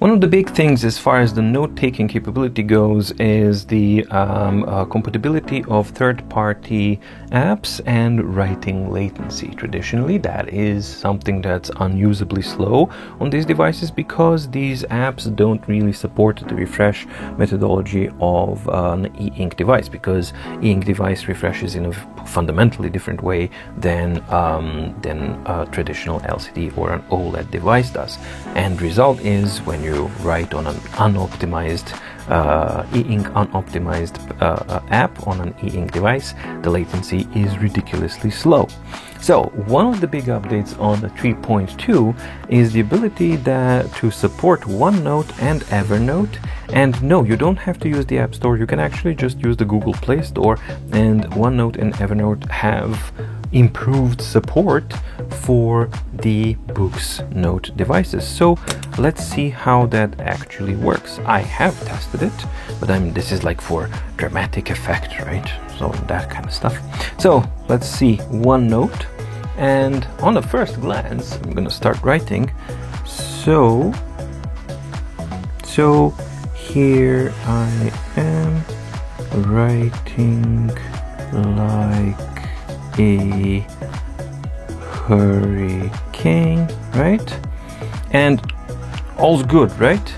One of the big things as far as the note-taking capability goes is the compatibility of third-party apps and writing latency. Traditionally, that is something that's unusably slow on these devices because these apps don't really support the refresh methodology of an e-ink device, because e-ink device refreshes in a fundamentally different way than a traditional LCD or an OLED device does. And result is when you write on an unoptimized e-ink unoptimized app on an e-ink device, the latency is ridiculously slow. So one of the big updates on the 3.2 is the ability to support OneNote and Evernote. And no, you don't have to use the App Store. You can actually just use the Google Play Store, and OneNote and Evernote have improved support for the Books Note devices. So let's see how that actually works. I have tested it, but this is like for dramatic effect, right? So that kind of stuff. So let's see OneNote, and on the first glance, I'm gonna start writing. So here I am writing like a hurricane, right? And all's good, right?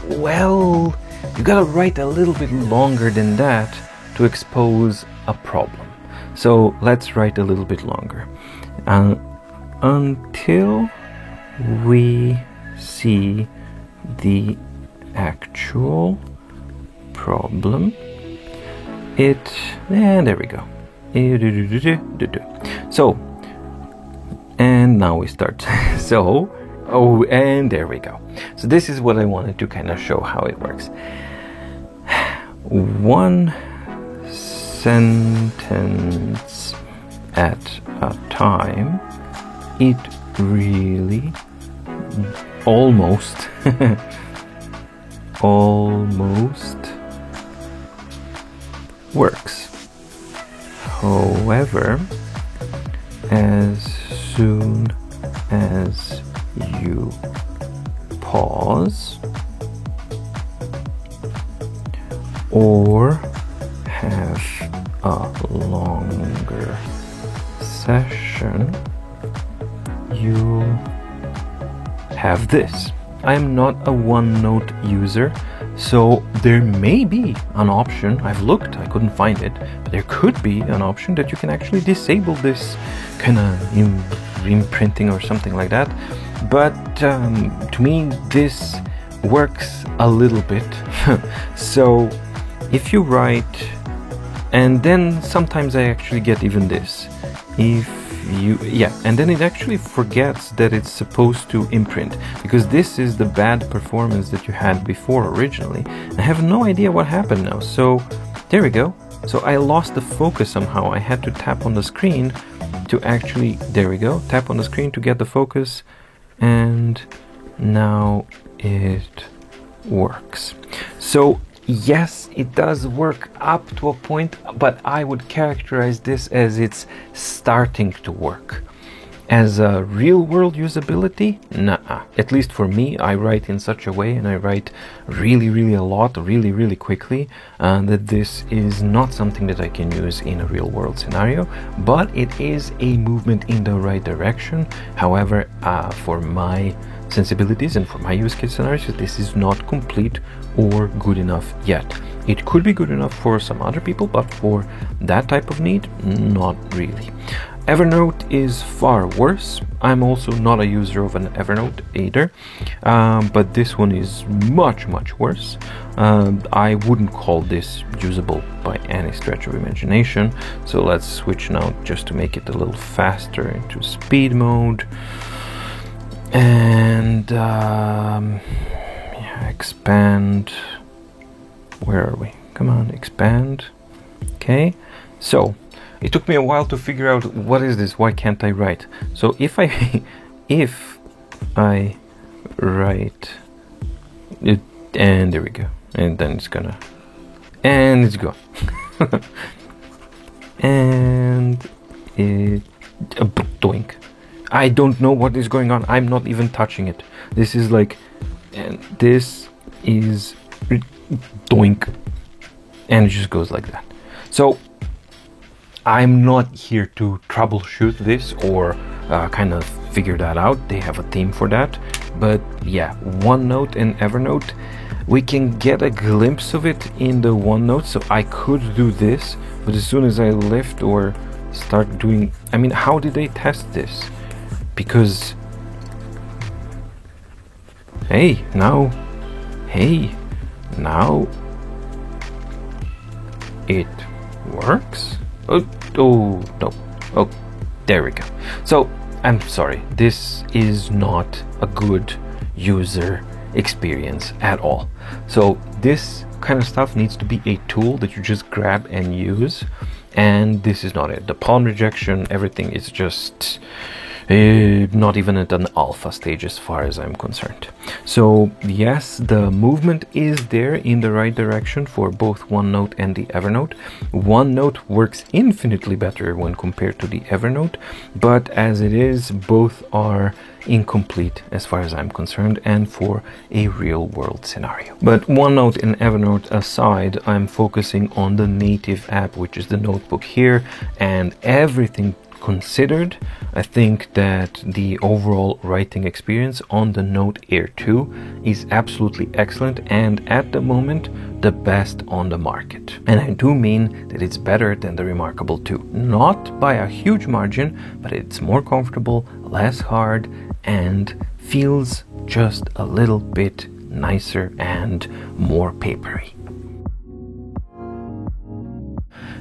Well, you gotta write a little bit longer than that to expose a problem. So let's write a little bit longer until we see the actual problem. And there we go. So, and now we start. And there we go. So this is what I wanted to kind of show how it works. One sentence at a time. It really almost works. However, as soon as you pause or have a longer session, you have this. I'm not a OneNote user, so there may be an option. I've looked, I couldn't find it, but there could be an option that you can actually disable this kind of imprinting or something like that. But to me, this works a little bit. So if you write, and then sometimes I actually get even this. And then it actually forgets that it's supposed to imprint, because this is the bad performance that you had before originally. I have no idea what happened now. So there we go. So I lost the focus somehow. I had to tap on the screen to actually, there we go, tap on the screen to get the focus, and now it works. So yes, it does work up to a point, but I would characterize this as it's starting to work. As a real-world usability, nah. At least for me, I write in such a way, and I write really a lot, really quickly, that this is not something that I can use in a real-world scenario, but it is a movement in the right direction. However, for my sensibilities and for my use case scenarios, this is not complete or good enough yet. It could be good enough for some other people, but for that type of need, not really. Evernote is far worse. I'm also not a user of an Evernote either, but this one is much worse. I wouldn't call this usable by any stretch of imagination. So let's switch now just to make it a little faster into speed mode. And expand. Where are we? Come on, expand. Okay, so it took me a while to figure out what is this. Why can't I write? So if I write it, and there we go, and then it's gone, and it doink. I don't know what is going on. I'm not even touching it. This is like and this is doink, and it just goes like that. So I'm not here to troubleshoot this or kind of figure that out. They have a team for that. But yeah, OneNote and Evernote, we can get a glimpse of it in the OneNote. So I could do this, but as soon as I lift or start doing, I mean, how did they test this? Because hey, now it works. Oh no. Oh, there we go. So I'm sorry, this is not a good user experience at all. So this kind of stuff needs to be a tool that you just grab and use, and this is not it. The pollen rejection, everything is just not even at an alpha stage as far as I'm concerned. So yes, the movement is there in the right direction for both OneNote and the Evernote. OneNote works infinitely better when compared to the Evernote, but as it is, both are incomplete as far as I'm concerned and for a real world scenario. But OneNote and Evernote aside, I'm focusing on the native app, which is the notebook here, and everything considered, I think that the overall writing experience on the Note Air 2 is absolutely excellent, and at the moment the best on the market. And I do mean that it's better than the Remarkable 2. Not by a huge margin, but it's more comfortable, less hard, and feels just a little bit nicer and more papery.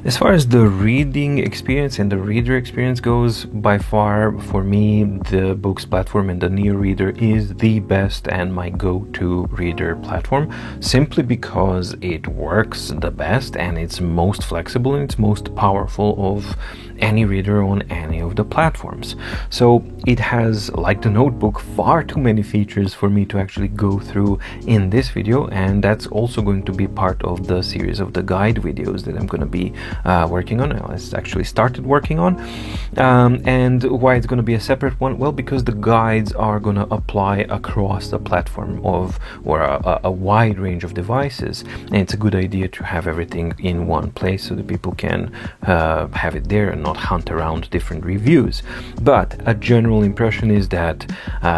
As far as the reading experience and the reader experience goes, by far for me the Boox platform and the Neo Reader is the best and my go-to reader platform, simply because it works the best and it's most flexible and it's most powerful of any reader on any of the platforms. So it has, like the notebook, far too many features for me to actually go through in this video, and that's also going to be part of the series of the guide videos that I'm going to be working on. I actually started working on, and why it's going to be a separate one? Well, because the guides are going to apply across the platform of, or a wide range of devices, and it's a good idea to have everything in one place so that people can have it there and not hunt around different reviews. But a general impression is that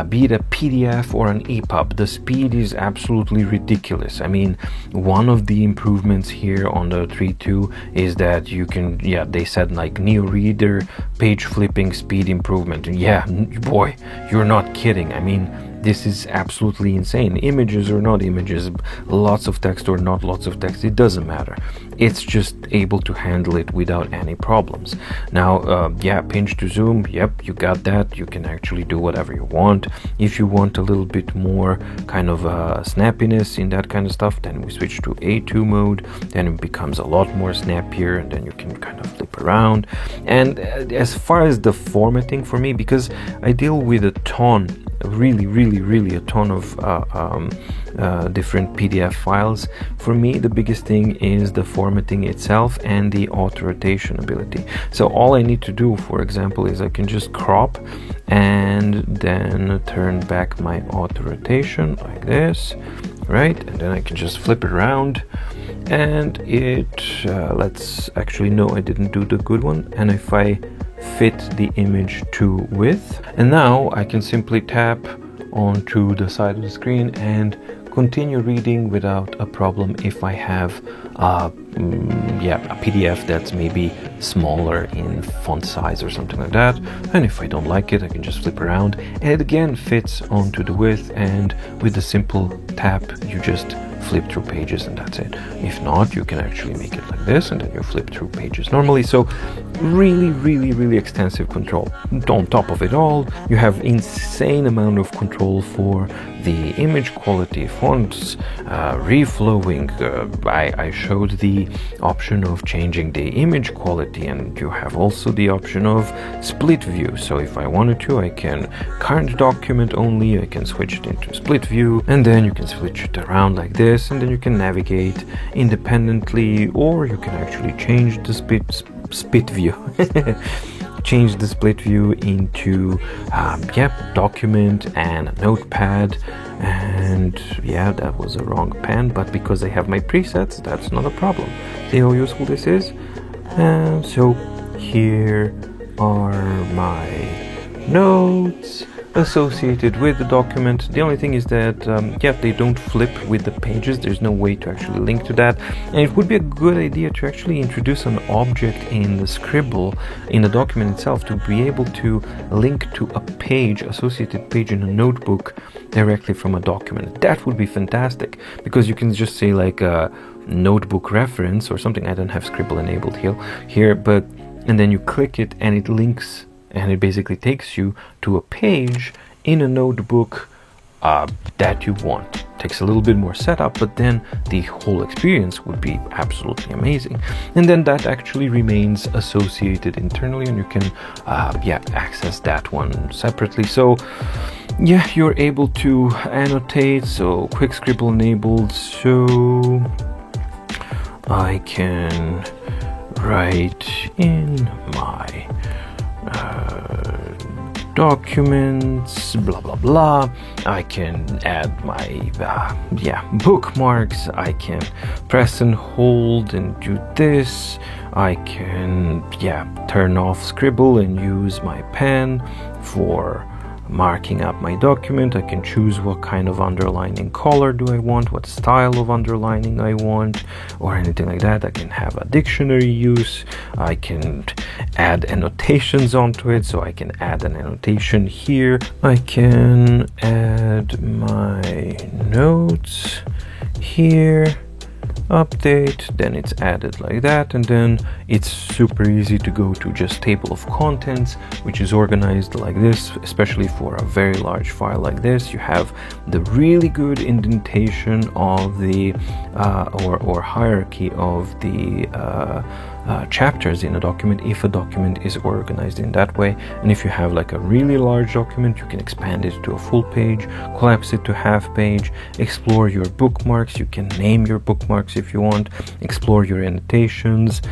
be it a PDF or an EPUB, the speed is absolutely ridiculous. I mean, one of the improvements here on the 3.2 is that you can, yeah, they said like Neo Reader page flipping speed improvement. Yeah, boy, you're not kidding. I mean, this is absolutely insane. Images or not images, lots of text or not lots of text, it doesn't matter. It's just able to handle it without any problems. Now, yeah, pinch to zoom, yep, you got that. You can actually do whatever you want. If you want a little bit more kind of snappiness in that kind of stuff, then we switch to A2 mode, then it becomes a lot more snappier, and then you can kind of flip around. And as far as the formatting for me, because I deal with a ton, really a ton of different PDF files, for me the biggest thing is the formatting itself and the auto rotation ability. So all I need to do, for example, is I can just crop and then turn back my auto rotation like this, right? And then I can just flip it around, and it let's actually, no, I didn't do the good one. And if I fit the image to width, and now I can simply tap onto the side of the screen and continue reading without a problem if I have a PDF that's maybe smaller in font size or something like that. And if I don't like it, I can just flip around, and it again fits onto the width, and with a simple tap you just flip through pages and that's it. If not, you can actually make it like this and then you flip through pages normally. So really extensive control. On top of it all, you have insane amount of control for the image quality, fonts, reflowing. I showed the option of changing the image quality, and you have also the option of split view. So if I wanted to, I can current document only, I can switch it into split view, and then you can switch it around like this, and then you can navigate independently, or you can actually change the split view changed the split view into document and a notepad, and yeah, that was a wrong pen, but because I have my presets, that's not a problem. See how useful this is? So here are my notes associated with the document. The only thing is that they don't flip with the pages. There's no way to actually link to that, and it would be a good idea to actually introduce an object in the Scribble in the document itself to be able to link to a page, associated page in a notebook directly from a document. That would be fantastic, because you can just say like a notebook reference or something. I don't have Scribble enabled here, but and then you click it and it links, and it basically takes you to a page in a notebook that you want. Takes a little bit more setup, but then the whole experience would be absolutely amazing. And then that actually remains associated internally, and you can access that one separately. So yeah, you're able to annotate. So quick Scribble enabled, so I can write in my documents, blah blah blah. I can add my bookmarks. I can press and hold and do this. I can turn off Scribble and use my pen for marking up my document. I can choose what kind of underlining color do I want, what style of underlining I want, or anything like that. I can have a dictionary use. I can add annotations onto it, so I can add an annotation here. I can add my notes here, update, then it's added like that, and then it's super easy to go to just table of contents, which is organized like this. Especially for a very large file like this, you have the really good indentation of the or hierarchy of the chapters in a document, if a document is organized in that way. And if you have like a really large document, you can expand it to a full page, collapse it to half page, explore your bookmarks. You can name your bookmarks if you want, explore your annotations,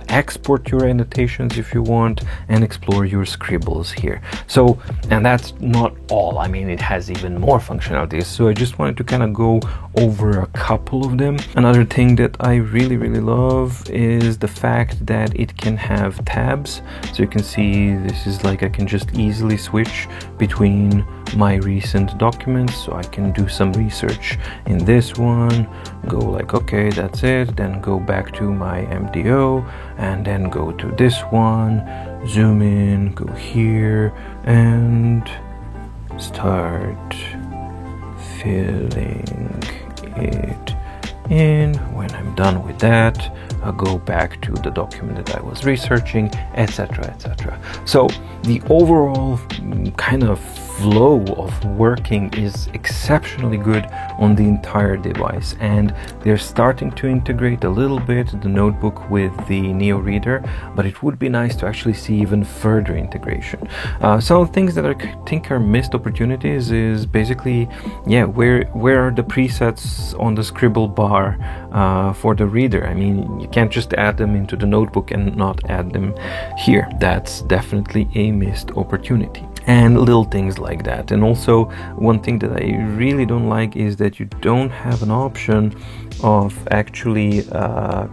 export your annotations if you want, and explore your scribbles here. So, and that's not all. I mean, it has even more functionalities, so I just wanted to kind of go over a couple of them. Another thing that I really love is the fact that it can have tabs. So you can see this is like I can just easily switch between my recent documents. So I can do some research in this one, go like, okay, that's it, then go back to my MDO, and then go to this one, zoom in, go here, and start filling it in. When I'm done with that, I'll go back to the document that I was researching, etc, etc. So the overall kind of flow of working is exceptionally good on the entire device, and they're starting to integrate a little bit the notebook with the Neo Reader, but it would be nice to actually see even further integration. Some things that I think are missed opportunities is basically, where are the presets on the Scribble bar for the reader? I mean, you can't just add them into the notebook and not add them here. That's definitely a missed opportunity. And little things like that. And also, one thing that I really don't like is that you don't have an option of actually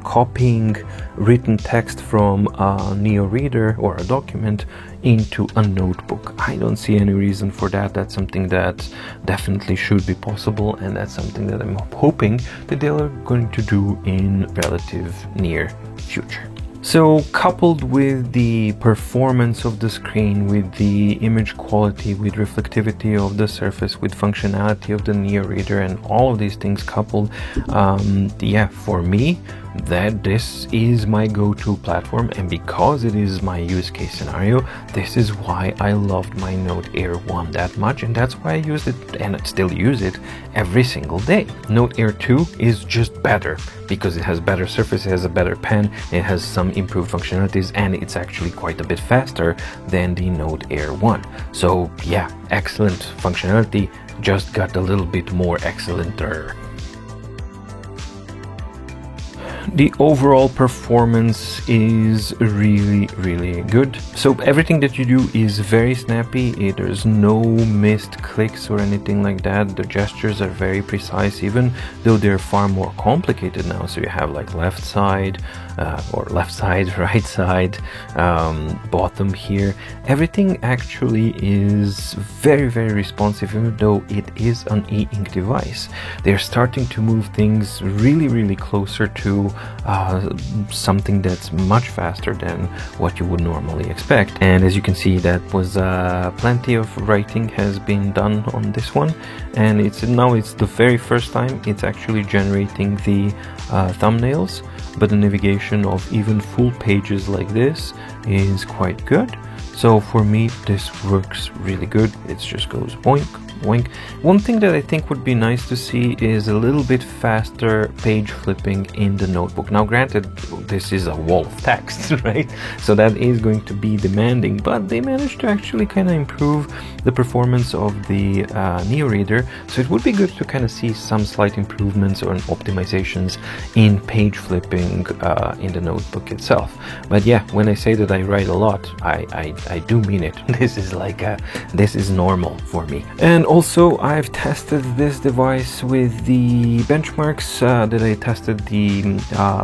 copying written text from a Neo Reader or a document into a notebook. I don't see any reason for that. That's something that definitely should be possible, and that's something that I'm hoping that they are going to do in relative near future. So, coupled with the performance of the screen, with the image quality, with reflectivity of the surface, with functionality of the Neo Reader, and all of these things coupled, for me, that this is my go-to platform, and because it is my use case scenario, this is why I loved my Note Air 1 that much, and that's why I used it and I still use it every single day. Note Air 2 is just better because it has better surface, it has a better pen, it has some improved functionalities, and it's actually quite a bit faster than the Note Air 1. So yeah, excellent functionality, just got a little bit more excellenter. The overall performance is really good. So everything that you do is very snappy. There's no missed clicks or anything like that. The gestures are very precise, even though they're far more complicated now. So you have like left side, right side, bottom here. Everything actually is very responsive, even though it is an e-ink device. They're starting to move things really closer to something that's much faster than what you would normally expect. And as you can see, that was plenty of writing has been done on this one, and it's the very first time it's actually generating the thumbnails. But the navigation of even full pages like this is quite good. So for me, this works really good. It just goes boink, boink. One thing that I think would be nice to see is a little bit faster page flipping in the notebook. Now granted, this is a wall of text, right? So that is going to be demanding, but they managed to actually kind of improve the performance of the Neo Reader. So it would be good to kind of see some slight improvements or optimizations in page flipping in the notebook itself. But yeah, when I say that I write a lot, I do mean it. This is normal for me. And also I've tested this device with the benchmarks that I tested the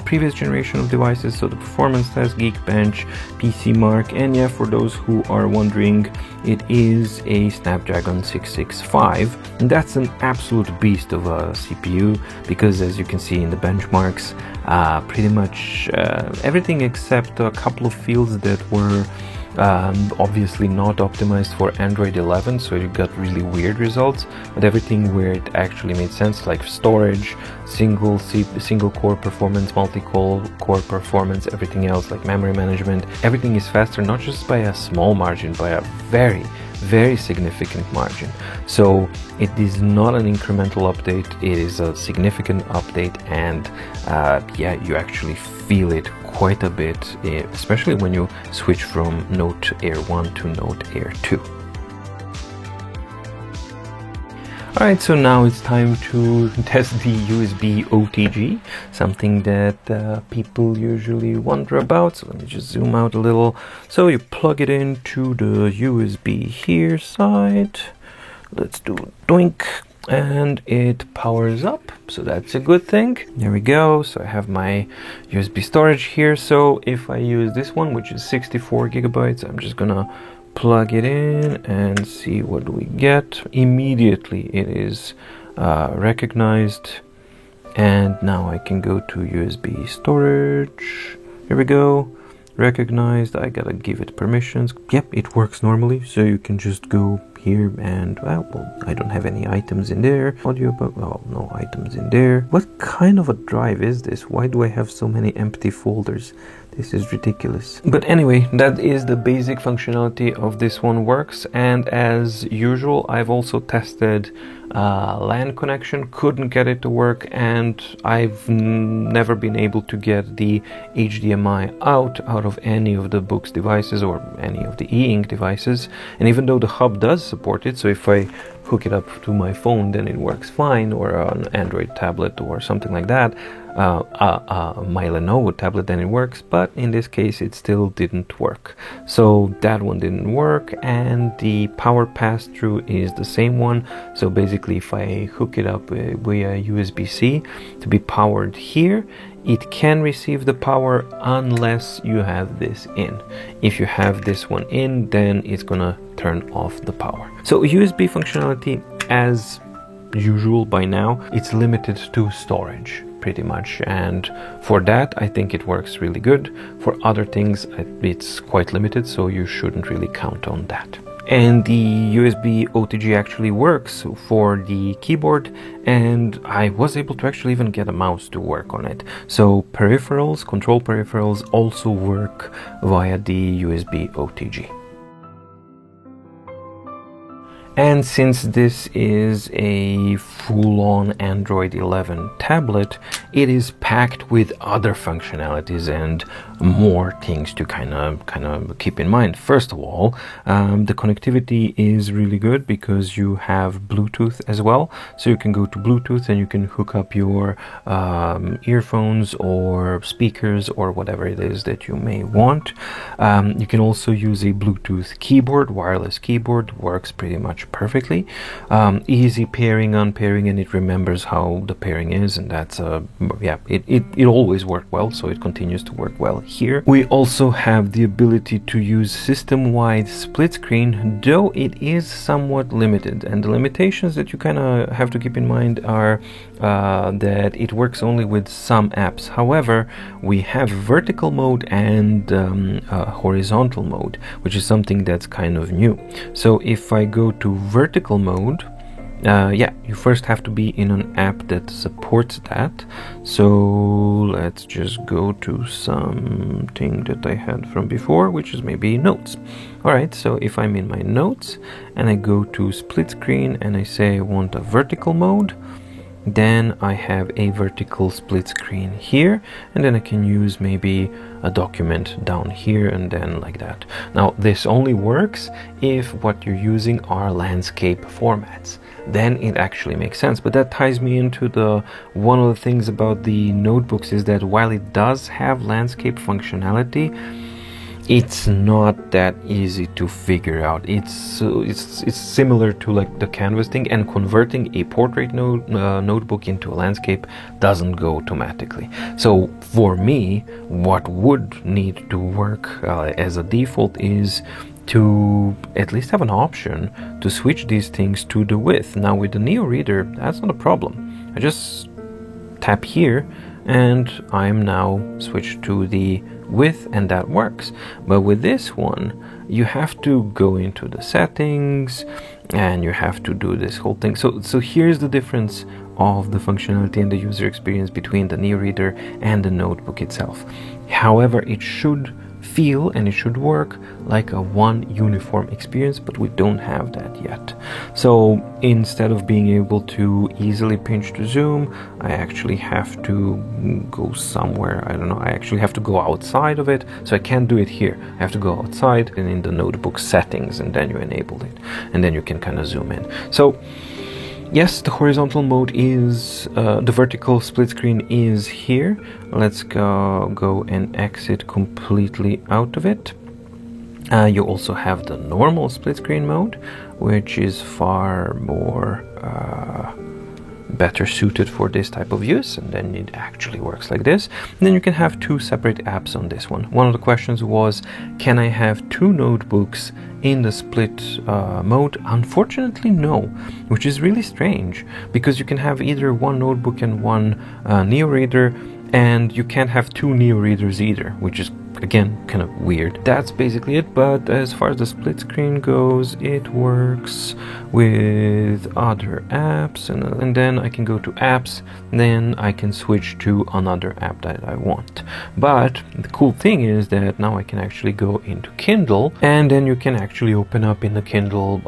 previous generation of devices, so the performance test, Geekbench, PCMark, and yeah, for those who are wondering, it is a Snapdragon 665, and that's an absolute beast of a CPU, because as you can see in the benchmarks, pretty much everything except a couple of fields that were obviously not optimized for Android 11, so you got really weird results, but everything where it actually made sense, like storage, single core performance, multi-core performance, everything else like memory management, everything is faster, not just by a small margin, by a very significant margin. So it is not an incremental update, it is a significant update, and yeah, you actually feel it quite a bit, especially when you switch from Note Air 1 to Note Air 2. Alright, so now it's time to test the USB OTG, something that people usually wonder about. So let me just zoom out a little. So you plug it into the USB here side. Let's do doink, and it powers up, so that's a good thing. There we go. So I have my USB storage here. So if I use this one, which is 64 gigabytes, I'm just gonna plug it in and see what we get. Immediately it is recognized, and now I can go to USB storage. Here we go, recognized. I gotta give it permissions. Yep, it works normally, so you can just go here and well, I don't have any items in there. Audio, but well, no items in there. What kind of a drive is this? Why do I have so many empty folders? This is ridiculous. But anyway, that is the basic functionality of this one works, and as usual, I've also tested LAN connection, couldn't get it to work, and I've never been able to get the HDMI out of any of the Boox devices or any of the e-ink devices. And even though the hub does support it, so if I hook it up to my phone, then it works fine, or an Android tablet or something like that, my Lenovo tablet, then it works, but in this case it still didn't work. So that one didn't work, and the power pass-through is the same one. So basically if I hook it up via USB-C to be powered here, it can receive the power unless you have this in. If you have this one in, then it's gonna turn off the power. So USB functionality, as usual by now, it's limited to storage pretty much, and for that I think it works really good. For other things it's quite limited, so you shouldn't really count on that. And the USB OTG actually works for the keyboard, and I was able to actually even get a mouse to work on it. So peripherals, control peripherals also work via the USB OTG. And since this is a full-on Android 11 tablet, it is packed with other functionalities, and more things to kind of keep in mind. First of all, the connectivity is really good because you have Bluetooth as well, so you can go to Bluetooth and you can hook up your earphones or speakers or whatever it is that you may want. You can also use a Bluetooth keyboard. Wireless keyboard works pretty much perfectly. Easy pairing, unpairing, and it remembers how the pairing is, and that's it always worked well, so it continues to work well here. We also have the ability to use system-wide split screen, though it is somewhat limited, and the limitations that you kind of have to keep in mind are that it works only with some apps. However, we have vertical mode and horizontal mode, which is something that's kind of new. So if I go to vertical mode, you first have to be in an app that supports that. So let's just go to something that I had from before, which is maybe Notes. Alright, so if I'm in my Notes and I go to split screen and I say I want a vertical mode, then I have a vertical split screen here, and then I can use maybe a document down here and then like that. Now this only works if what you're using are landscape formats. Then it actually makes sense. But that ties me into one of the things about the notebooks is that while it does have landscape functionality, it's not that easy to figure out. It's similar to like the Canvas thing, and converting a portrait notebook into a landscape doesn't go automatically. So for me, what would need to work as a default is to at least have an option to switch these things to the width. Now with the Neo Reader, that's not a problem. I just tap here and I'm now switched to the width, and that works. But with this one, you have to go into the settings and you have to do this whole thing. So here's the difference of the functionality and the user experience between the Neo Reader and the notebook itself. However, it should feel and it should work like a one uniform experience, but we don't have that yet. So instead of being able to easily pinch to zoom, I actually have to go somewhere. I don't know, I actually have to go outside of it, so I can't do it here. I have to go outside and in the notebook settings, and then you enable it, and then you can kind of zoom in. So yes, the horizontal mode is, the vertical split screen is here. Let's go and exit completely out of it. You also have the normal split screen mode, which is far more better suited for this type of use, and then it actually works like this. And then you can have two separate apps on this one. One of the questions was, can I have two notebooks in the split mode? Unfortunately no, which is really strange, because you can have either one notebook and one Neo Reader, and you can't have two Neo Readers either, which is again kind of weird. That's basically it. But as far as the split screen goes, it works with other apps, and then I can go to apps, then I can switch to another app that I want. But the cool thing is that now I can actually go into Kindle, and then you can actually open up in the Kindle,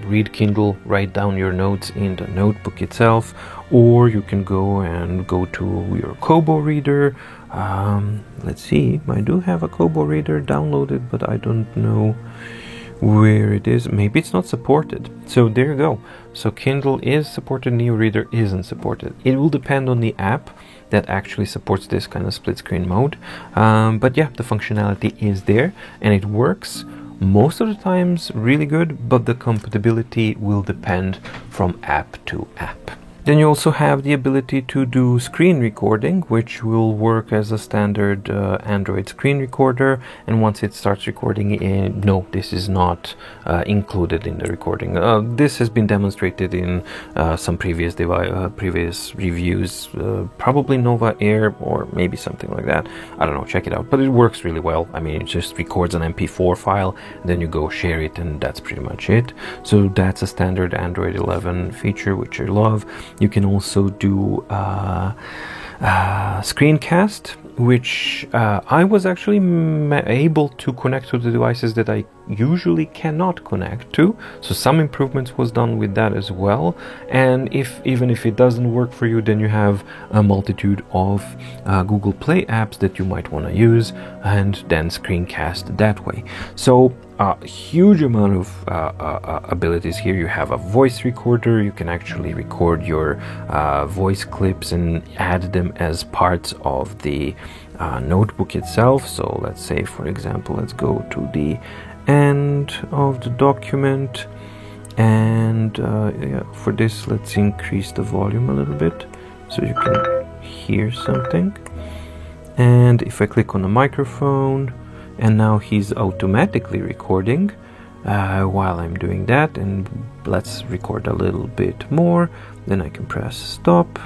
read Kindle, write down your notes in the notebook itself, or you can go to your Kobo reader. Let's see, I do have a Kobo reader downloaded, but I don't know where it is. Maybe it's not supported. So there you go. So Kindle is supported, Neo Reader isn't supported. It will depend on the app that actually supports this kind of split screen mode. But yeah, the functionality is there and it works most of the times really good, but the compatibility will depend from app to app. Then you also have the ability to do screen recording, which will work as a standard Android screen recorder. And once it starts recording, no, this is not included in the recording. This has been demonstrated in some previous reviews, probably Nova Air or maybe something like that. I don't know, check it out. But it works really well. I mean, it just records an MP4 file, then you go share it, and that's pretty much it. So that's a standard Android 11 feature, which I love. You can also do screencast, which I was actually able to connect to the devices that I usually cannot connect to. So some improvements was done with that as well. And even if it doesn't work for you, then you have a multitude of Google Play apps that you might want to use and then screencast that way. So a huge amount of abilities here. You have a voice recorder. You can actually record your voice clips and add them as parts of the notebook itself. So let's say, for example, let's go to the end of the document, and yeah, for this, let's increase the volume a little bit so you can hear something. And if I click on the microphone, and now he's automatically recording while I'm doing that, and let's record a little bit more, then I can press stop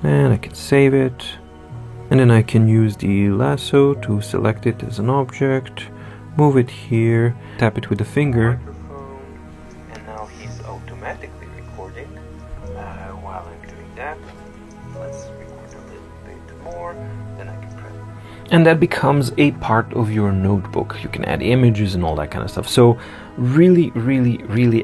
and I can save it, and then I can use the lasso to select it as an object, move it here, tap it with the finger, and now he's automatically recording while I'm doing that. Let's record a little bit more, then I can press, and that becomes a part of your notebook. You can add images and all that kind of stuff. So really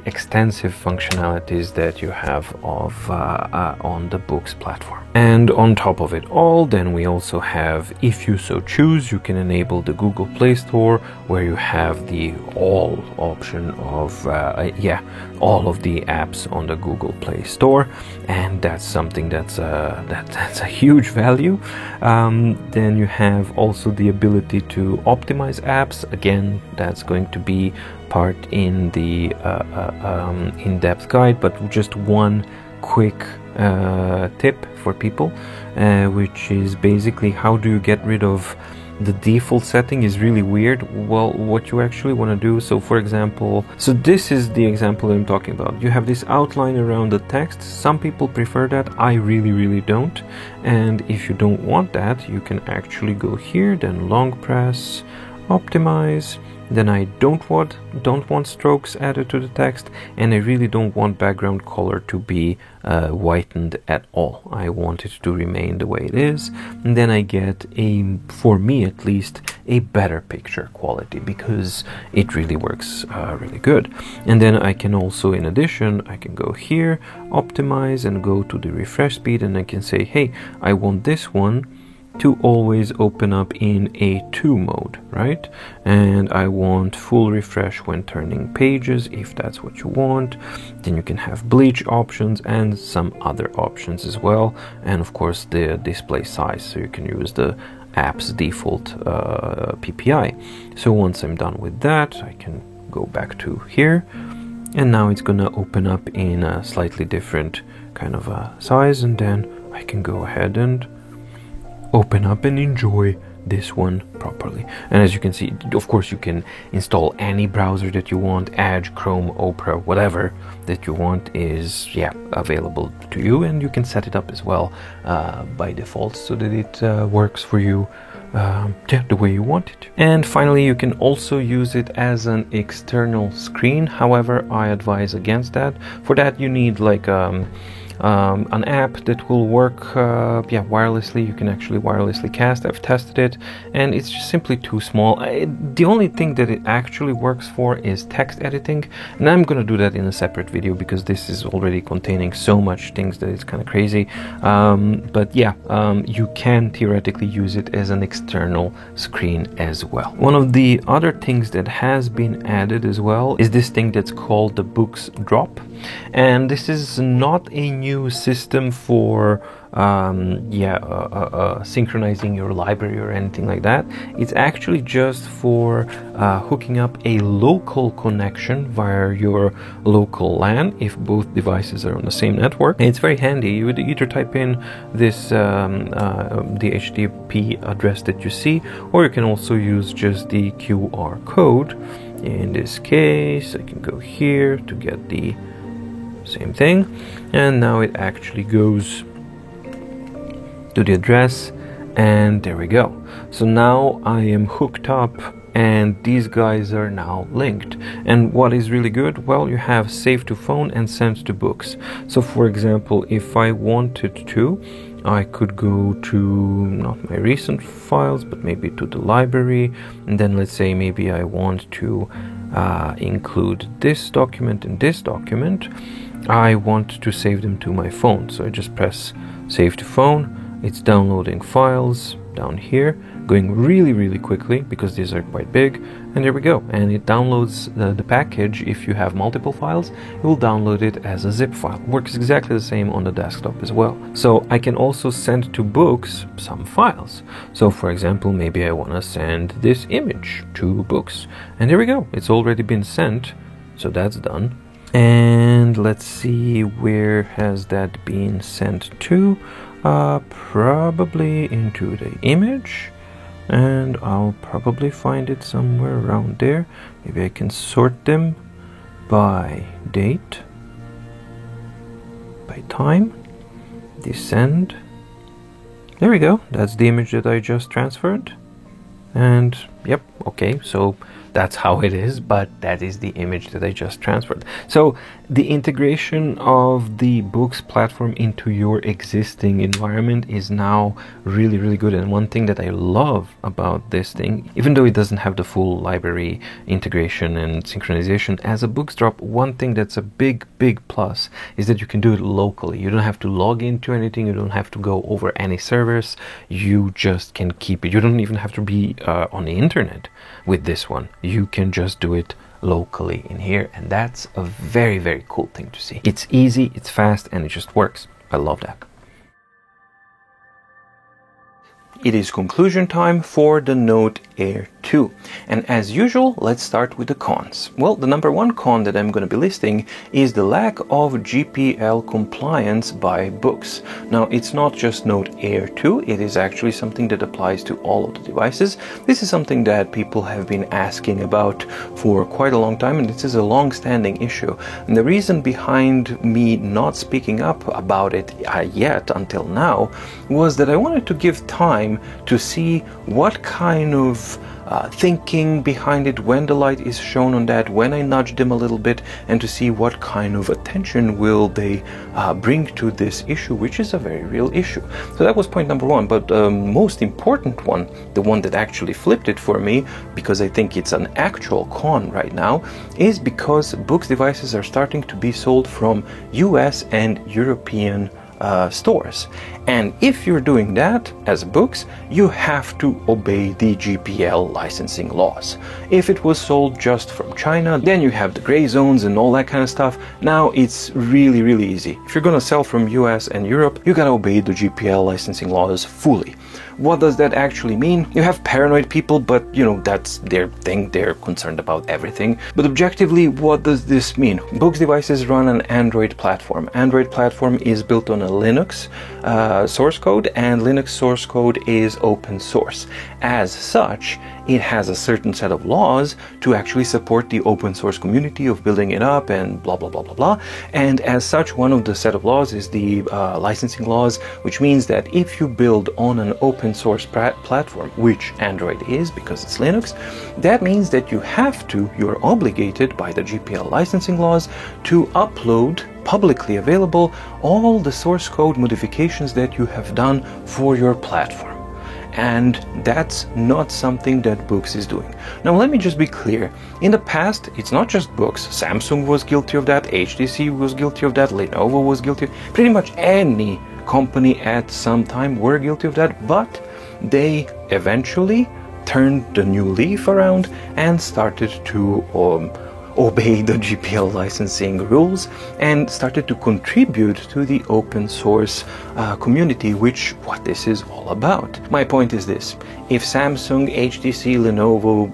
extensive functionalities that you have of on the Books platform. And on top of it all, then we also have, if you so choose, you can enable the Google Play Store, where you have the all option of all of the apps on the Google Play Store, and that's something that's a huge value. Then you have also the ability to optimize apps. Again, that's going to be part in the in-depth guide, but just one quick tip for people, which is basically how do you get rid of the default setting is really weird. Well, what you actually want to do, so for example, so this is the example I'm talking about. You have this outline around the text. Some people prefer that. I really don't. And if you don't want that, you can actually go here, then long press, optimize. Then I don't want strokes added to the text, and I really don't want background color to be whitened at all. I want it to remain the way it is, and then I get for me at least, a better picture quality, because it really works really good. And then I can also, in addition, I can go here, optimize, and go to the refresh speed, and I can say, hey, I want this one to always open up in A2 mode, right? And I want full refresh when turning pages, if that's what you want. Then you can have bleach options and some other options as well, and of course the display size, so you can use the app's default PPI. So once I'm done with that, I can go back to here, and now it's gonna open up in a slightly different kind of a size, and then I can go ahead and open up and enjoy this one properly. And as you can see, of course, you can install any browser that you want. Edge, Chrome, Opera, whatever that you want is available to you, and you can set it up as well by default so that it works for you the way you want it. And finally, you can also use it as an external screen. However, I advise against that. For that, you need like an app that will work wirelessly. You can actually wirelessly cast. I've tested it, and it's just simply too small. The only thing that it actually works for is text editing, and I'm gonna do that in a separate video because this is already containing so much things that it's kind of crazy. But you can theoretically use it as an external screen as well. One of the other things that has been added as well is this thing that's called the Books Drop, and this is not a new system for synchronizing your library or anything like that. It's actually just for hooking up a local connection via your local LAN if both devices are on the same network. And it's very handy. You would either type in this the HTTP address that you see, or you can also use just the QR code. In this case, I can go here to get the same thing, and now it actually goes to the address, and there we go. So now I am hooked up, and these guys are now linked. And what is really good, well, you have save to phone and send to books. So for example, if I wanted to, I could go to not my recent files, but maybe to the library, and then let's say maybe I want to include this document and this document. I want to save them to my phone, so I just press save to phone. It's downloading files down here, going really quickly because these are quite big, and there we go. And it downloads the package. If you have multiple files, it will download it as a zip file. Works exactly the same on the desktop as well. So I can also send to Books some files. So for example, maybe I want to send this image to Books, and there we go, it's already been sent, so that's done. And let's see, where has that been sent to? Probably into the image, and I'll probably find it somewhere around there. Maybe I can sort them by date, by time, descend. There we go, that's the image that I just transferred. And yep, okay, so that's how it is, but that is the image that I just transferred. So the integration of the Books platform into your existing environment is now really good. And one thing that I love about this thing, even though it doesn't have the full library integration and synchronization as a Booksdrop, one thing that's a big plus is that you can do it locally. You don't have to log into anything, you don't have to go over any servers, you just can keep it. You don't even have to be on the internet with this one. You can just do it locally in here, and that's a very cool thing to see. It's easy, it's fast, and it just works. I love that. It is conclusion time for the Note Air 2, and as usual, let's start with the cons. Well, the number one con that I'm going to be listing is the lack of GPL compliance by Books. Now, it's not just Note Air 2, it is actually something that applies to all of the devices. This is something that people have been asking about for quite a long time, and this is a long-standing issue. And the reason behind me not speaking up about it yet until now was that I wanted to give time to see what kind of thinking behind it, when the light is shown on that, when I nudge them a little bit, and to see what kind of attention will they bring to this issue, which is a very real issue. So that was point number one. But the most important one, the one that actually flipped it for me, because I think it's an actual con right now, is because Books devices are starting to be sold from US and European stores. And if you're doing that as Books, you have to obey the GPL licensing laws. If it was sold just from China, then you have the gray zones and all that kind of stuff. Now it's really easy. If you're gonna sell from US and Europe, you gotta obey the GPL licensing laws fully. What does that actually mean? You have paranoid people, but you know, that's their thing. They're concerned about everything. But objectively, what does this mean? Books devices run an Android platform. Android platform is built on a Linux source code, and Linux source code is open source. As such, it has a certain set of laws to actually support the open source community of building it up and blah blah. And as such, one of the set of laws is the licensing laws, which means that if you build on an open source platform, which Android is because it's Linux, that means that you're obligated by the GPL licensing laws to upload publicly available all the source code modifications that you have done for your platform. And that's not something that Books is doing. Now let me just be clear. In the past, it's not just Books. Samsung was guilty of that, HTC was guilty of that, Lenovo was guilty. Pretty much any company at some time were guilty of that, but they eventually turned the new leaf around and started to obey the GPL licensing rules and started to contribute to the open source community, which what this is all about. My point is this: if Samsung, HTC, Lenovo,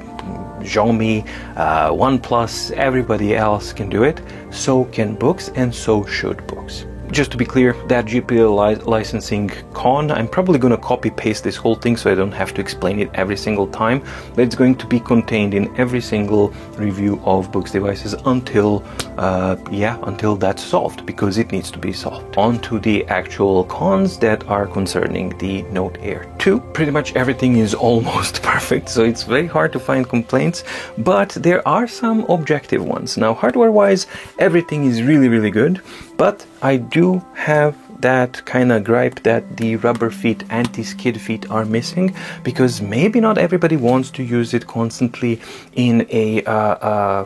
Xiaomi, OnePlus, everybody else can do it, so can Books, and so should Books. Just to be clear, that GPL licensing con, I'm probably going to copy paste this whole thing so I don't have to explain it every single time, but it's going to be contained in every single review of Books devices until that's solved, because it needs to be solved. On to the actual cons that are concerning the Note Air 2. Pretty much everything is almost perfect, so it's very hard to find complaints, but there are some objective ones. Now, hardware-wise, everything is really good, but I do have that kind of gripe that the rubber feet, anti-skid feet are missing, because maybe not everybody wants to use it constantly in a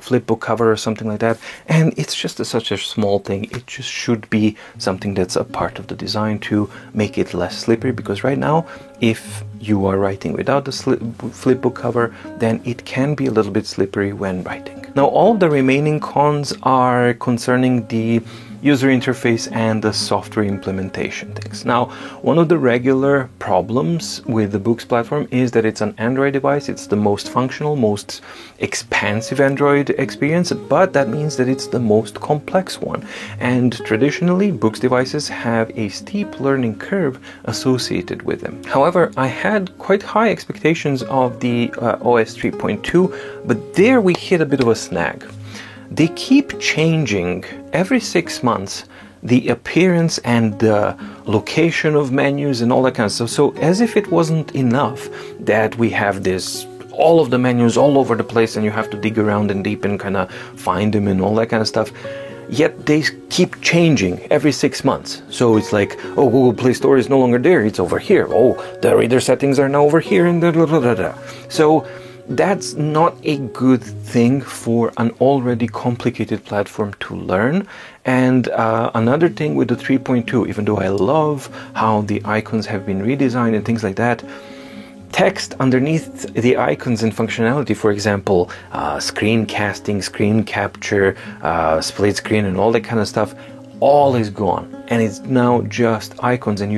flipbook cover or something like that, and it's just such a small thing. It just should be something that's a part of the design to make it less slippery, because right now if you are writing without the flipbook cover, then it can be a little bit slippery when writing. Now all the remaining cons are concerning the user interface and the software implementation things. Now, one of the regular problems with the Boox platform is that it's an Android device. It's the most functional, most expansive Android experience, but that means that it's the most complex one. And traditionally, Boox devices have a steep learning curve associated with them. However, I had quite high expectations of the OS 3.2, but there we hit a bit of a snag. They keep changing every 6 months the appearance and the location of menus and all that kind of stuff. So as if it wasn't enough that we have this, all of the menus all over the place and you have to dig around and deep and kind of find them and all that kind of stuff. Yet they keep changing every 6 months. So it's like, oh, Google Play Store is no longer there, it's over here. Oh, the reader settings are now over here and da da da da da. So that's not a good thing for an already complicated platform to learn. And another thing with the 3.2, even though I love how the icons have been redesigned and things like that, text underneath the icons and functionality, for example, screencasting, screen capture, split screen and all that kind of stuff, all is gone. And it's now just icons, and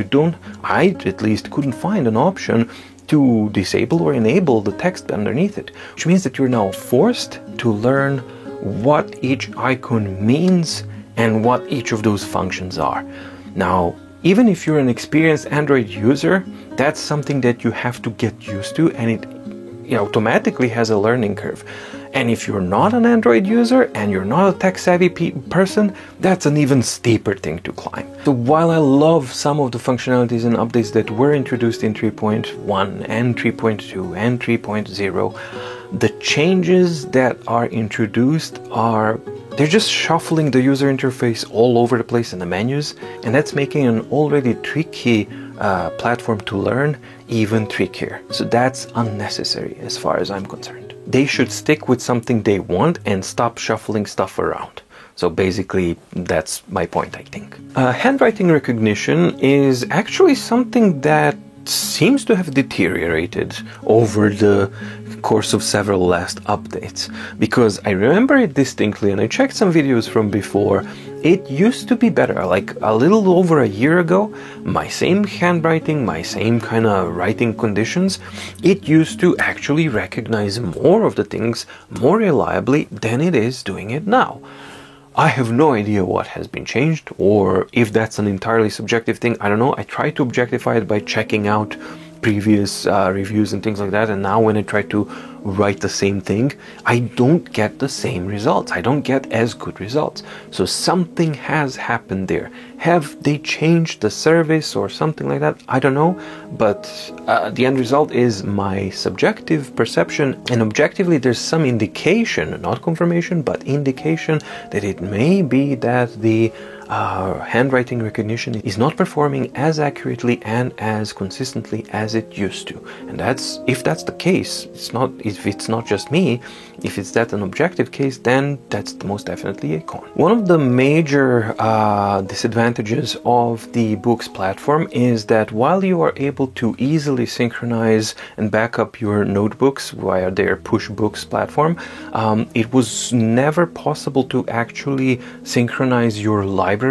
I at least couldn't find an option to disable or enable the text underneath it, which means that you're now forced to learn what each icon means and what each of those functions are. Now, even if you're an experienced Android user, that's something that you have to get used to, and it automatically has a learning curve. And if you're not an Android user and you're not a tech-savvy person, that's an even steeper thing to climb. So while I love some of the functionalities and updates that were introduced in 3.1 and 3.2 and 3.0, the changes that are introduced they're just shuffling the user interface all over the place in the menus, and that's making an already tricky platform to learn even trickier. So that's unnecessary as far as I'm concerned. They should stick with something they want and stop shuffling stuff around. So basically, that's my point, I think. Handwriting recognition is actually something that seems to have deteriorated over the course of several last updates, because I remember it distinctly, and I checked some videos from before. It used to be better. Like a little over a year ago, my same handwriting, my same kind of writing conditions, it used to actually recognize more of the things more reliably than it is doing it now. I have no idea what has been changed, or if that's an entirely subjective thing. I don't know. I try to objectify it by checking out previous reviews and things like that, and now when I try to write the same thing, I don't get the same results. I don't get as good results. So something has happened there. Have they changed the service or something like that? I don't know, but the end result is my subjective perception, and objectively there's some indication, not confirmation, but indication that it may be that the handwriting recognition is not performing as accurately and as consistently as it used to. And if that's the case, if it's not just me, if it's that an objective case, then that's most definitely a con. One of the major disadvantages of the Boox platform is that while you are able to easily synchronize and back up your notebooks via their Pushbooks platform, it was never possible to actually synchronize your library,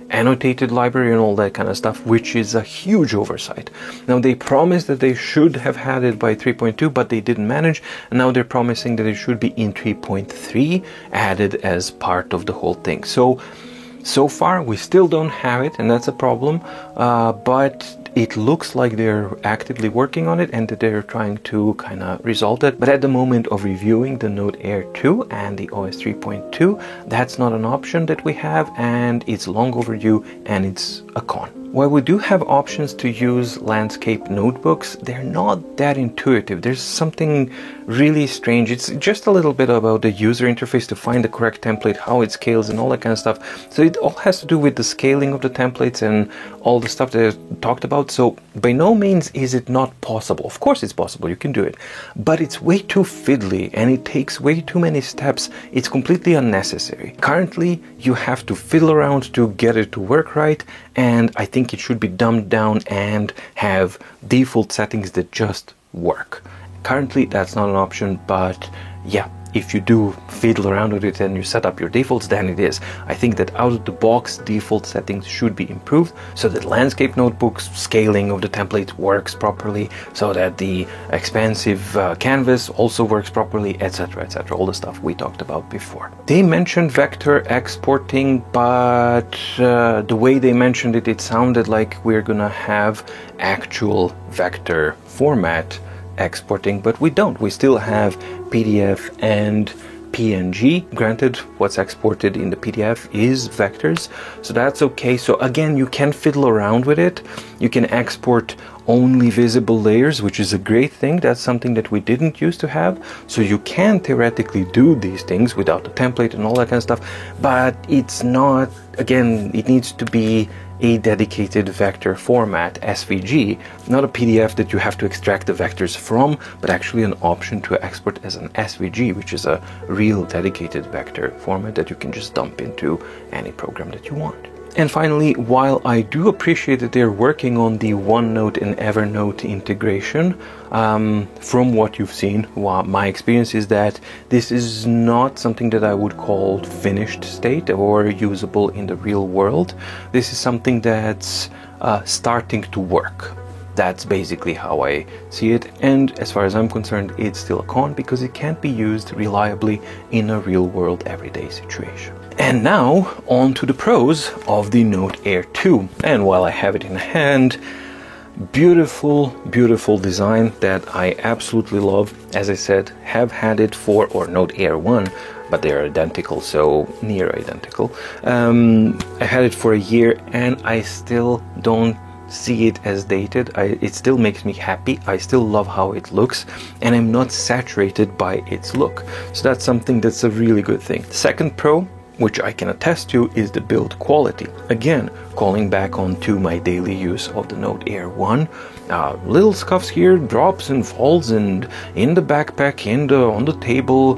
annotated library and all that kind of stuff, which is a huge oversight. Now they promised that they should have had it by 3.2, but they didn't manage, and now they're promising that it should be in 3.3 added as part of the whole thing. So far we still don't have it, and that's a problem, but it looks like they're actively working on it and that they're trying to kind of resolve it. But at the moment of reviewing the Note Air 2 and the OS 3.2, that's not an option that we have, and it's long overdue, and it's a con. While we do have options to use landscape notebooks, they're not that intuitive. There's something really strange. It's just a little bit about the user interface to find the correct template, how it scales and all that kind of stuff. So it all has to do with the scaling of the templates and all the stuff that I talked about. So by no means is it not possible. Of course it's possible, you can do it. But it's way too fiddly and it takes way too many steps. It's completely unnecessary. Currently, you have to fiddle around to get it to work right, and I think it should be dumbed down and have default settings that just work. Currently, that's not an option, but yeah, if you do fiddle around with it and you set up your defaults, then it is. I think that out of the box, default settings should be improved so that landscape notebooks scaling of the template works properly, so that the expansive canvas also works properly, etc., etc. All the stuff we talked about before. They mentioned vector exporting, but the way they mentioned it, it sounded like we're gonna have actual vector format exporting, but we don't. We still have PDF and PNG. Granted, what's exported in the PDF is vectors, so that's okay. So again, you can fiddle around with it. You can export only visible layers, which is a great thing. That's something that we didn't used to have. So you can theoretically do these things without the template and all that kind of stuff, but it's not, again, it needs to be a dedicated vector format, SVG, not a PDF that you have to extract the vectors from, but actually an option to export as an SVG, which is a real dedicated vector format that you can just dump into any program that you want. And finally, while I do appreciate that they're working on the OneNote and Evernote integration, from what you've seen, my experience is that this is not something that I would call finished state or usable in the real world. This is something that's starting to work. That's basically how I see it, and as far as I'm concerned, it's still a con because it can't be used reliably in a real-world everyday situation. And now, on to the pros of the Note Air 2. And while I have it in hand, beautiful, beautiful design that I absolutely love. As I said, have had it for, or Note Air 1, but they are identical, so near identical. I had it for a year and I still don't see it as dated. It still makes me happy. I still love how it looks, and I'm not saturated by its look. So that's something that's a really good thing. The second pro, which I can attest to, is the build quality. Again, calling back onto my daily use of the Note Air 1, little scuffs here, drops and falls, and in the backpack, on the table,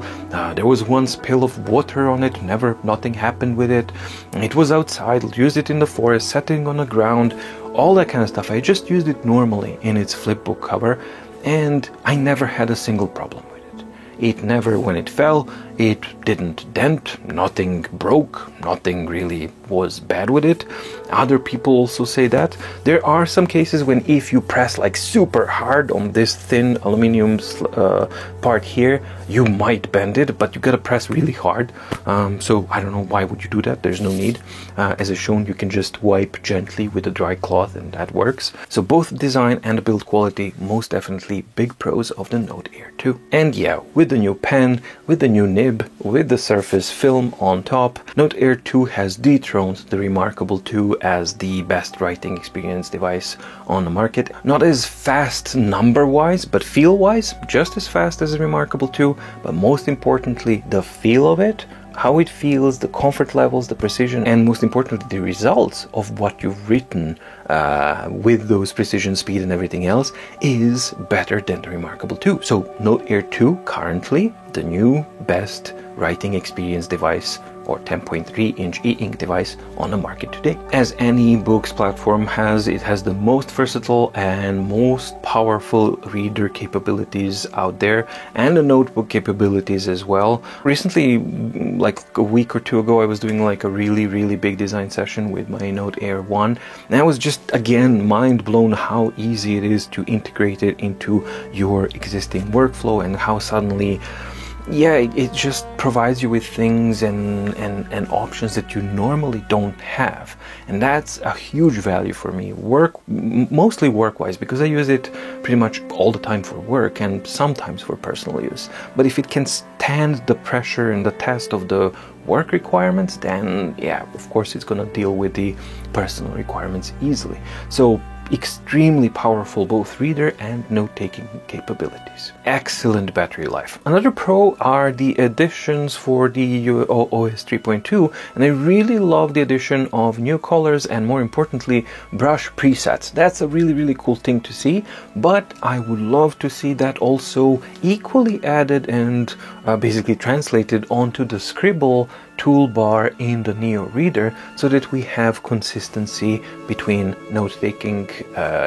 there was one spill of water on it, nothing happened with it. It was outside, used it in the forest, setting on the ground, all that kind of stuff. I just used it normally in its flipbook cover, and I never had a single problem with it. It never, when it fell, it didn't dent, nothing broke, nothing really was bad with it. Other people also say that. There are some cases when if you press like super hard on this thin aluminum part here, you might bend it, but you gotta press really hard. So I don't know, why would you do that? There's no need. As is shown, you can just wipe gently with a dry cloth and that works. So both design and the build quality, most definitely big pros of the Note Air 2. And yeah, with the new pen, with the new nib, with the Surface Film on top, Note Air 2 has dethroned the Remarkable 2 as the best writing experience device on the market. Not as fast number-wise, but feel-wise, just as fast as the Remarkable 2, but most importantly, the feel of it, how it feels, the comfort levels, the precision, and most importantly, the results of what you've written with those precision, speed, and everything else is better than the Remarkable 2. So Note Air 2 currently the new best writing experience device, or 10.3-inch e-ink device on the market today. As any books platform has, it has the most versatile and most powerful reader capabilities out there, and the notebook capabilities as well. Recently, like a week or two ago, I was doing like a really big design session with my Note Air 1, and I was just again mind blown how easy it is to integrate it into your existing workflow, and how suddenly it just provides you with things and options that you normally don't have, and that's a huge value for me. Mostly work-wise, because I use it pretty much all the time for work and sometimes for personal use. But if it can stand the pressure and the test of the work requirements, then yeah, of course it's going to deal with the personal requirements easily. So extremely powerful both reader and note-taking capabilities. Excellent battery life. Another pro are the additions for the OS 3.2, and I really love the addition of new colors and, more importantly, brush presets. That's a really cool thing to see, but I would love to see that also equally added and basically translated onto the Scribble toolbar in the Neo Reader, so that we have consistency between note-taking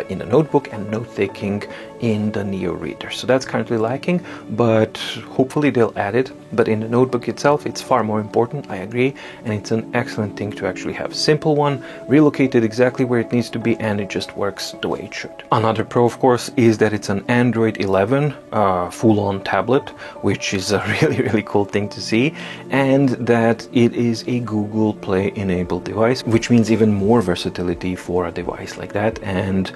in a notebook and note-taking in the Neo Reader. So that's currently lacking, but hopefully they'll add it. But in the notebook itself, it's far more important, I agree, and it's an excellent thing to actually have. Simple one, relocated exactly where it needs to be, and it just works the way it should. Another pro, of course, is that it's an Android 11 full-on tablet, which is a really cool thing to see, and that it is a Google Play enabled device, which means even more versatility for a device like that, and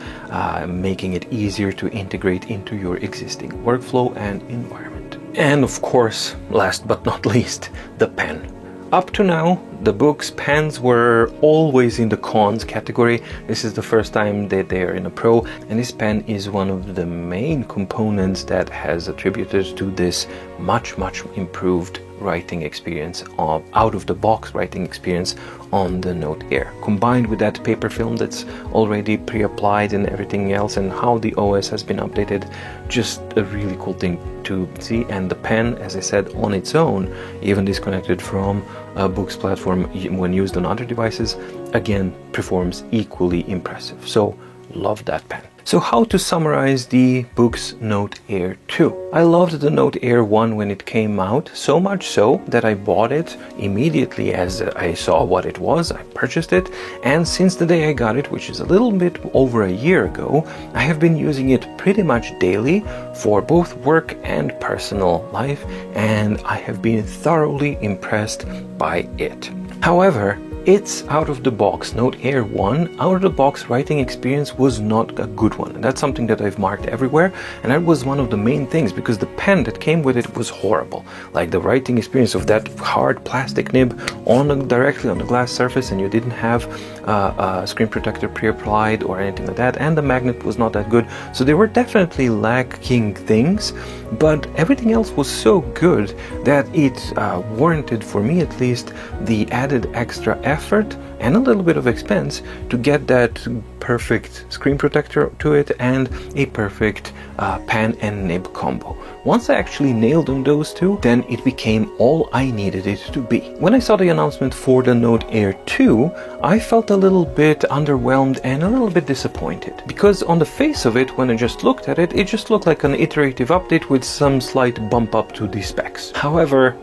making it easier to integrate into your existing workflow and environment. And of course, last but not least, the pen. Up to now, the books pens were always in the cons category. This is the first time that they are in a pro, and this pen is one of the main components that has attributed to this much improved writing experience, of out-of-the-box writing experience on the Note Air, combined with that paper film that's already pre-applied and everything else, and how the OS has been updated. Just a really cool thing to see. And the pen, as I said, on its own, even disconnected from a Books platform when used on other devices, again performs equally impressive. So love that pen. So how to summarize the Books Note Air 2? I loved the Note Air 1 when it came out, so much so that I bought it immediately as I saw what it was. I purchased it, and since the day I got it, which is a little bit over a year ago, I have been using it pretty much daily for both work and personal life, and I have been thoroughly impressed by it. However, its out-of-the-box Note Air 1 out-of-the-box writing experience was not a good one, and that's something that I've marked everywhere, and that was one of the main things, because the pen that came with it was horrible. Like the writing experience of that hard plastic nib directly on the glass surface, and you didn't have a screen protector pre-applied or anything like that, and the magnet was not that good. So there were definitely lacking things, but everything else was so good that it warranted, for me at least, the added extra effort and a little bit of expense to get that perfect screen protector to it and a perfect pen and nib combo. Once I actually nailed on those two, then it became all I needed it to be. When I saw the announcement for the Note Air 2, I felt a little bit underwhelmed and a little bit disappointed, because on the face of it, when I just looked at it, it just looked like an iterative update with some slight bump up to the specs. However,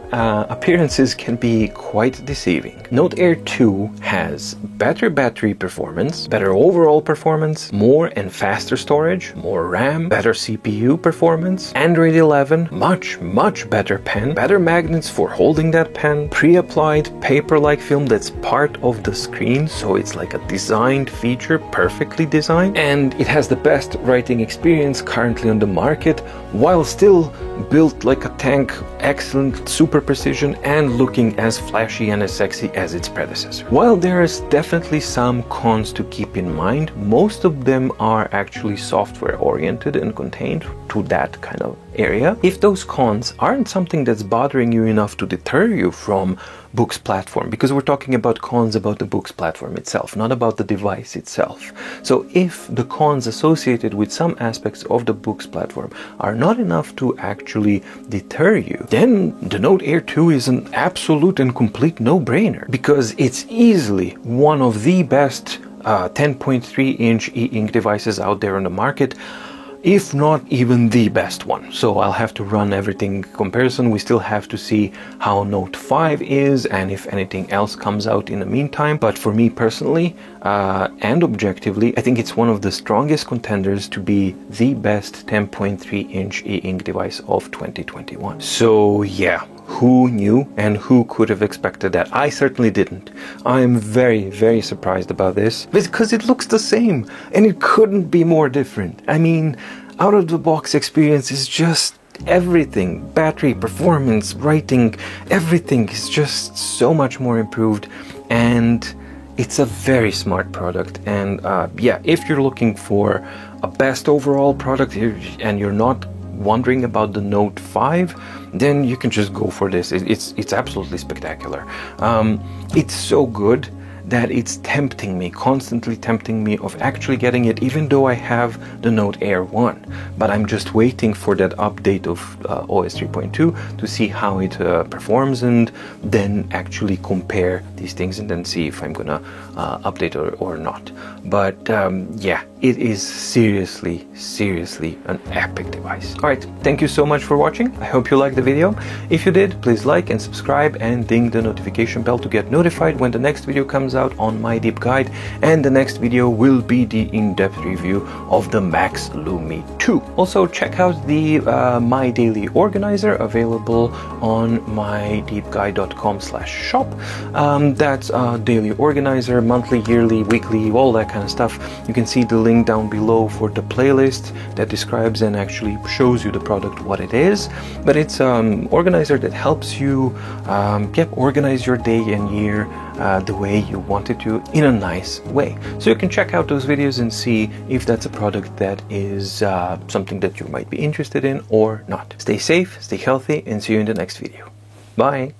appearances can be quite deceiving. Note Air 2 has better battery performance, better overall performance, more and faster storage, more RAM, better CPU performance, Android 11, much better pen, better magnets for holding that pen, pre-applied paper-like film that's part of the screen, so it's like a designed feature, perfectly designed, and it has the best writing experience currently on the market, while still built like a tank, excellent super precision, and looking as flashy and as sexy as its predecessor. While there's definitely some cons to keep in mind, most of them are actually software oriented and contained to that kind of area. If those cons aren't something that's bothering you enough to deter you from Books platform, because we're talking about cons about the Books platform itself, not about the device itself. So if the cons associated with some aspects of the Books platform are not enough to actually deter you, then the Note Air 2 is an absolute and complete no-brainer, because it's easily one of the best 10.3-inch e-ink devices out there on the market, if not even the best one. So I'll have to run everything comparison. We still have to see how Note 5 is and if anything else comes out in the meantime. But for me personally and objectively, I think it's one of the strongest contenders to be the best 10.3-inch e-ink device of 2021. So yeah, who knew and who could have expected that? I certainly didn't. I'm very surprised about this, because it looks the same and it couldn't be more different. I mean, out of the box experience is just everything, battery, performance, writing, everything is just so much more improved, and it's a very smart product. And yeah, if you're looking for a best overall product and you're not wondering about the Note 5, then you can just go for this. It's absolutely spectacular. It's so good that it's tempting me, constantly tempting me of actually getting it, even though I have the Note Air 1. But I'm just waiting for that update of OS 3.2 to see how it performs, and then actually compare these things and then see if I'm gonna update or not. But yeah, it is seriously an epic device. Alright, thank you so much for watching. I hope you liked the video. If you did, please like and subscribe and ding the notification bell to get notified when the next video comes out on my deep guide. And the next video will be the in-depth review of the Max Lumi 2. Also, check out the My Daily Organizer available on mydeepguide.com/shop. That's a daily organizer, monthly, yearly, weekly, all that kind of stuff. You can see the link down below for the playlist that describes and actually shows you the product, what it is. But it's an organizer that helps you organize your day and year the way you want it to, in a nice way. So you can check out those videos and see if that's a product that is something that you might be interested in or not. Stay safe, stay healthy, and see you in the next video. Bye!